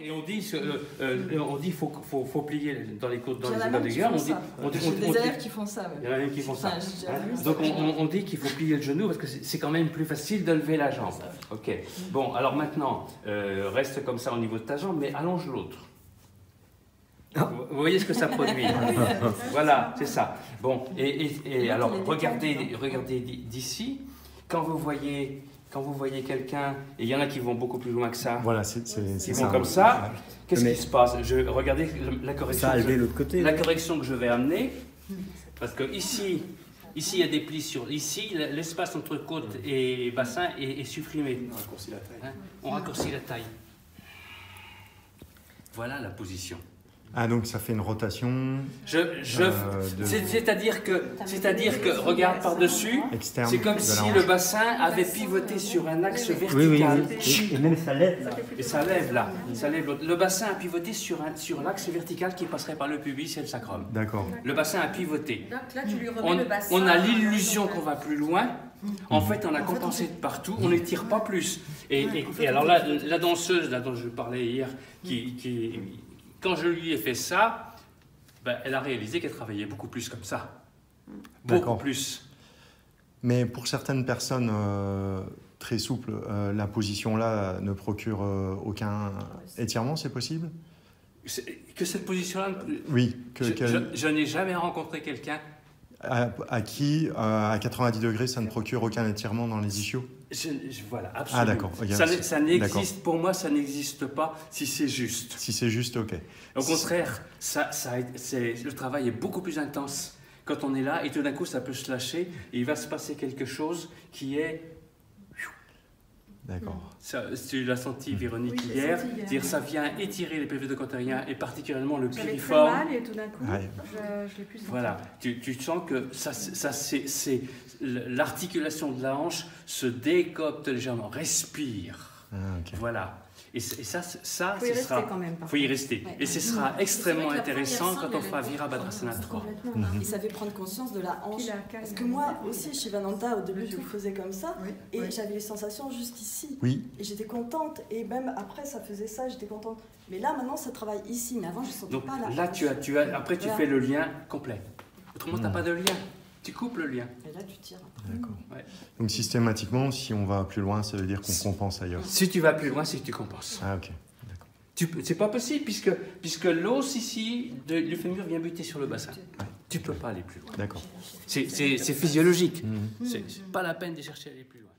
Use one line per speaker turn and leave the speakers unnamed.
Et on dit faut plier dans les côtes, dans les écoles de guerre.
Des élèves qui font ça.
Il y en a même qui font ça. Donc on dit qu'il faut plier le genou parce que c'est quand même plus facile de lever la jambe. Ok. Bon, alors maintenant, reste comme ça au niveau de ta jambe, mais allonge l'autre. Vous voyez ce que ça produit. Voilà, c'est ça. Bon, et alors regardez d'ici. Quand vous voyez quelqu'un, et il y en a qui vont beaucoup plus loin que ça.
Voilà, c'est
ils vont comme ça. Qu'est-ce qui se passe? Regardez la correction.
Ça a levé l'autre côté.
La correction que je vais amener, parce que ici il y a des plis sur. Ici, l'espace entre côte et bassin est supprimé.
On raccourcit la taille.
On raccourcit la taille. Voilà la position.
Ah, donc ça fait une rotation.
C'est-à-dire que regarde par-dessus, c'est comme si le bassin avait pivoté sur un axe vertical.
Oui. Et même ça lève là.
Et ça lève là. Ça lève l'autre. Le bassin a pivoté sur l'axe vertical qui passerait par le pubis et le sacrum.
D'accord.
Le bassin a pivoté.
Donc là, tu lui remets le bassin.
On a l'illusion qu'on va plus loin. En fait, on a compensé de partout, on n'étire pas plus. Et alors là, la danseuse dont je parlais hier, quand je lui ai fait ça, ben, elle a réalisé qu'elle travaillait beaucoup plus comme ça. Beaucoup plus.
Mais pour certaines personnes très souples, la position là ne procure aucun étirement, c'est possible?
Que cette position-là...
Oui.
Je n'ai jamais rencontré quelqu'un...
À qui, à 90 degrés, ça ne procure aucun étirement dans les ischios?
Voilà, absolument.
Ah, d'accord.
Ça n'existe, pour moi, ça n'existe pas si c'est juste.
Si c'est juste, ok.
Au contraire, le travail est beaucoup plus intense quand on est là et tout d'un coup, ça peut se lâcher et il va se passer quelque chose qui est...
D'accord.
Tu l'as senti, Véronique, hier. C'est-à-dire ça vient étirer les pelvis cotériens et particulièrement le piriforme.
J'avais très mal et tout d'un coup, je l'ai plus senti.
Voilà, tu sens que c'est l'articulation de la hanche se décopte légèrement, respire.
Ah, okay.
Voilà. Et ça ce sera...
Il
faut y rester. Ouais. Et ce sera extrêmement intéressant quand on fera Virabhadrasana 3.
Et ça fait prendre conscience de la hanche. Parce que moi aussi, chez Vananta, au début, je le faisais comme ça. Et j'avais les sensations juste ici.
Oui.
Et j'étais contente. Et même après, ça faisait ça, j'étais contente. Mais là, maintenant, ça travaille ici. Mais avant, je ne sentais pas la hanche.
Là, après, tu fais le lien complet. Autrement, tu n'as pas de lien. Tu coupes le lien.
Et là, tu tires.
D'accord. Ouais. Donc systématiquement, si on va plus loin, ça veut dire qu'on compense ailleurs.
Si tu vas plus loin, c'est que tu compenses.
Ah, ok.
C'est pas possible puisque l'os ici du fémur vient buter sur le bassin. Ouais. Tu peux pas aller plus loin.
D'accord.
C'est physiologique. C'est pas la peine de chercher à aller plus loin.